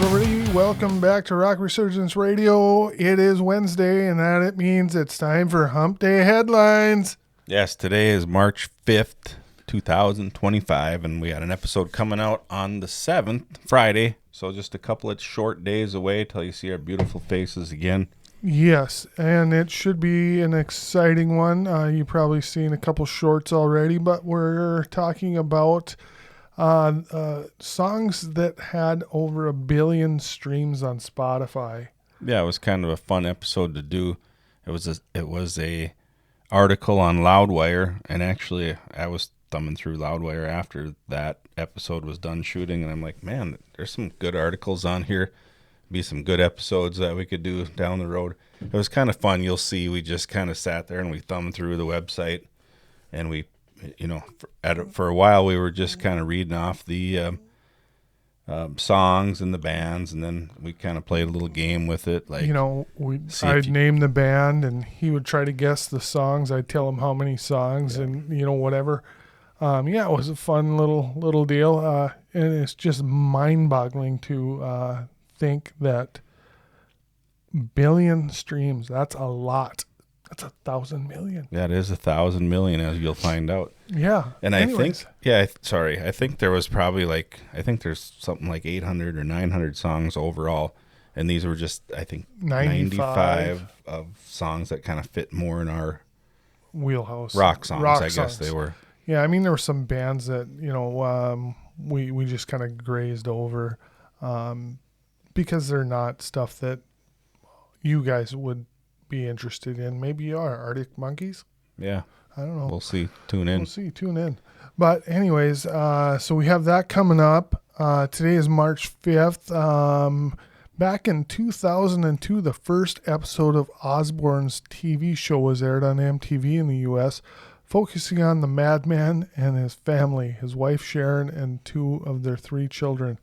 everybody. Welcome back to Rock Resurgence Radio. It is Wednesday, and that it means it's time for Hump Day Headlines. Yes, today is March 5th, 2025, and we got an episode coming out on the 7th, Friday. So just a couple of short days away till you see our beautiful faces again. Yes, and it should be an exciting one. You've probably seen a couple shorts already, but we're talking about songs that had over 1 billion streams on Spotify. Yeah, it was kind of a fun episode to do. It was a article on Loudwire, and actually I was thumbing through Loudwire after that episode was done shooting, and I'm like, man, there's some good articles on here. Be some good episodes that we could do down the road. It was kind of fun. You'll see, we just kind of sat there and we thumbed through the website, and we, for a while we were just kind of reading off the songs and the bands, and then we kind of played a little game with it. Like, I'd name the band, and he would try to guess the songs. I'd tell him how many songs, and whatever. It was a fun little deal, and it's just mind-boggling to think that 1 billion streams. That's a lot. That's 1,000 million. That is 1,000 million, as you'll find out. Yeah. And anyways. I think there was probably there's something like 800 or 900 songs overall. And these were just, I think, 95 of songs that kind of fit more in our wheelhouse. Rock songs, I guess they were. Yeah, I mean, there were some bands that, we just kind of grazed over because they're not stuff that you guys would be interested in. Maybe you are. Arctic Monkeys? Yeah. I don't know. We'll see. Tune in. Tune in. But anyways, so we have that coming up. Today is March 5th. Back in 2002, the first episode of Osbourne's TV show was aired on MTV in the U.S., focusing on the madman and his family, his wife Sharon and 2 of their 3 children.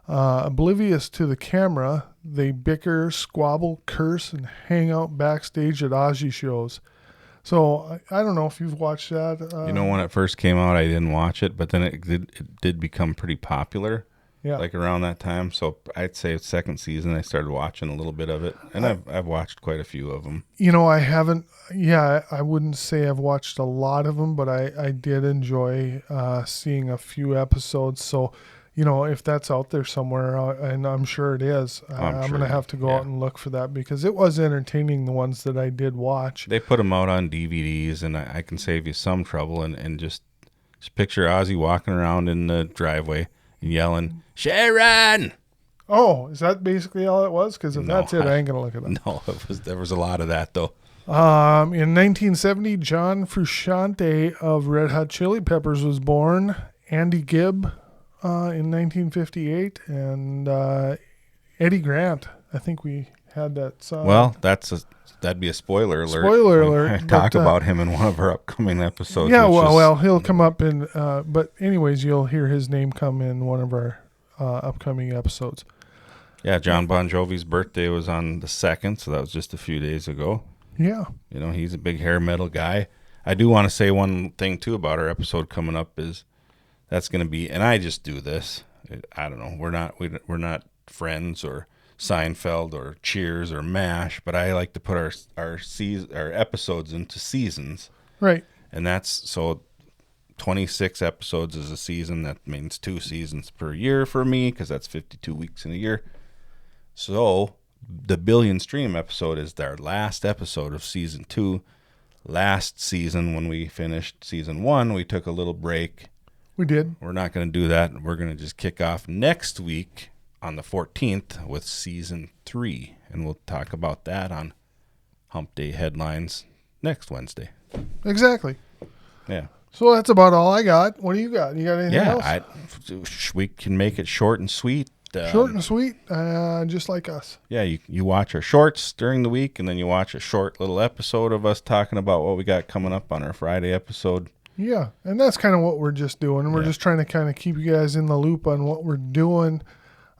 Oblivious to the camera, they bicker, squabble, curse, and hang out backstage at Ozzy shows. So I don't know if you've watched that. When it first came out, I didn't watch it, but then it did become pretty popular. Yeah. Like around that time. So I'd say second season, I started watching a little bit of it, and I've watched quite a few of them. I haven't. Yeah, I wouldn't say I've watched a lot of them, but I did enjoy seeing a few episodes. So, if that's out there somewhere, and I'm sure it is, I'm going to have to go out and look for that because it was entertaining, the ones that I did watch. They put them out on DVDs, and I can save you some trouble, and just picture Ozzy walking around in the driveway and yelling, "Sharon!" Oh, is that basically all it was? Because if that's it, I ain't going to look it up. No, there was a lot of that, though. In 1970, John Frusciante of Red Hot Chili Peppers was born. Andy Gibb in 1958, and Eddie Grant. I think we had that song. Well, that'd be a spoiler alert. Spoiler alert. Talk about him in one of our upcoming episodes. Yeah, well, he'll come up in. But anyways, you'll hear his name come in one of our upcoming episodes. Yeah, John Bon Jovi's birthday was on the 2nd, so that was just a few days ago. Yeah. He's a big hair metal guy. I do want to say one thing too about our episode coming up is that's going to be, and I just do this. I don't know. We're not Friends or Seinfeld or Cheers or MASH, but I like to put our episodes into seasons. Right. And that's so 26 episodes is a season. That means 2 seasons per year for me because that's 52 weeks in a year. So the 1 billion stream episode is our last episode of season 2. Last season, when we finished season 1, we took a little break. We did. We're not going to do that. We're going to just kick off next week on the 14th with season 3, and we'll talk about that on Hump Day Headlines next Wednesday. Exactly. Yeah. So that's about all I got. What do you got? You got anything else? We can make it short and sweet. Short and sweet, just like us. Yeah, you watch our shorts during the week, and then you watch a short little episode of us talking about what we got coming up on our Friday episode. Yeah, and that's kind of what we're just doing. We're just trying to kind of keep you guys in the loop on what we're doing,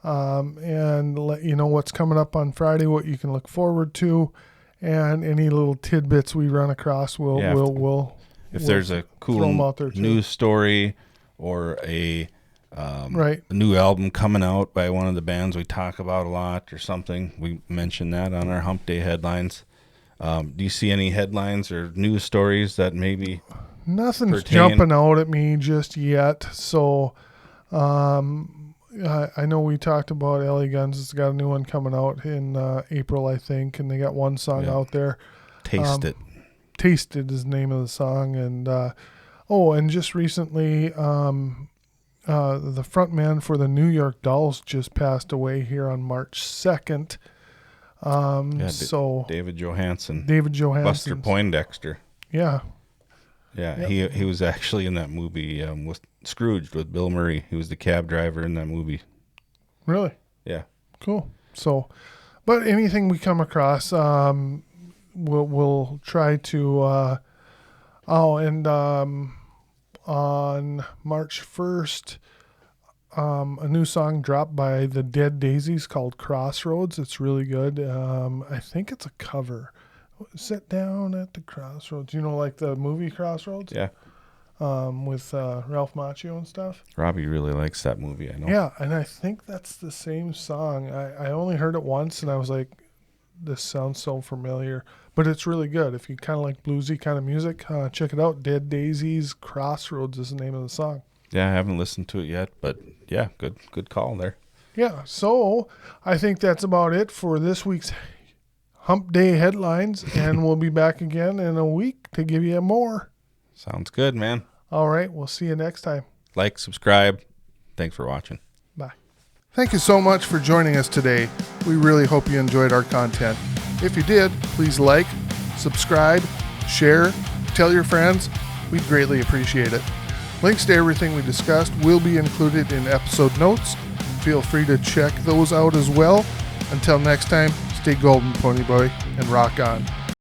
and let you know what's coming up on Friday, what you can look forward to, and any little tidbits we run across. We'll if there's a cool news story or a Right. A new album coming out by one of the bands we talk about a lot or something. We mentioned that on our Hump Day headlines. Do you see any headlines or news stories that maybe Nothing's pertain? jumping out at me just yet. So, I know we talked about LA Guns. It's got a new one coming out in April, I think, and they got one song out there. Taste It. Taste It is the name of the song. And and just recently, the frontman for the New York Dolls just passed away here on March 2nd. David Johansen. Buster Poindexter. Yeah. Yeah, he was actually in that movie with Scrooged with Bill Murray. He was the cab driver in that movie. Really? Yeah. Cool. So, but anything we come across, we'll try to. On March 1st, a new song dropped by the Dead Daisies called Crossroads. It's really good. I think it's a cover. Sit down at the crossroads. You know, like the movie Crossroads? Yeah. With Ralph Macchio and stuff. Robbie really likes that movie, I know. Yeah, and I think that's the same song. I only heard it once, and I was like, this sounds so familiar. But it's really good. If you kind of like bluesy kind of music, check it out. Dead Daisies, Crossroads is the name of the song. Yeah, I haven't listened to it yet, but yeah, good call there. Yeah, so I think that's about it for this week's Hump Day headlines, and we'll be back again in a week to give you more. Sounds good, man. All right, we'll see you next time. Like, subscribe. Thanks for watching. Bye. Thank you so much for joining us today. We really hope you enjoyed our content. If you did, please like, subscribe, share, tell your friends. We'd greatly appreciate it. Links to everything we discussed will be included in episode notes. Feel free to check those out as well. Until next time, stay golden, Pony Boy, and rock on.